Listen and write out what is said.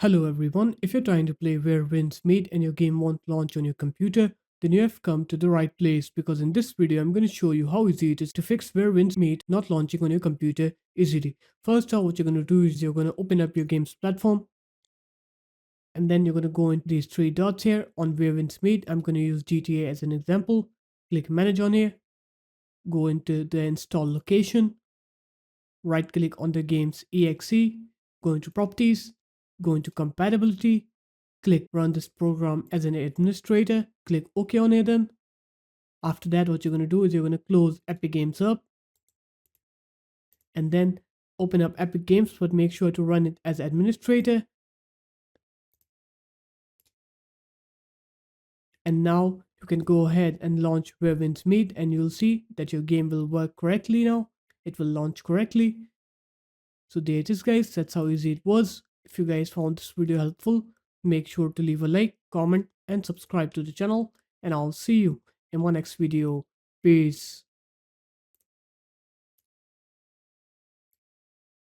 Hello everyone, if you're trying to play Where Winds Meet and your game won't launch on your computer, then you have come to the right place because in this video I'm going to show you how easy it is to fix Where Winds Meet not launching on your computer easily. First off, what you're going to do is you're going to open up your game's platform and then you're going to go into these three dots here on Where Winds Meet. I'm going to use GTA as an example. Click Manage on here, go into the install location, right click on the game's exe, go into properties, go into compatibility, click run this program as an administrator, click OK on it then. After that, what you're going to do is you're going to close Epic Games up and then open up Epic Games, but make sure to run it as administrator. And now you can go ahead and launch Where Winds Meet and you'll see that your game will work correctly now. It will launch correctly. So there it is guys, that's how easy it was. If you guys found this video helpful, make sure to leave a like, comment and subscribe to the channel and I'll see you in my next video. Peace.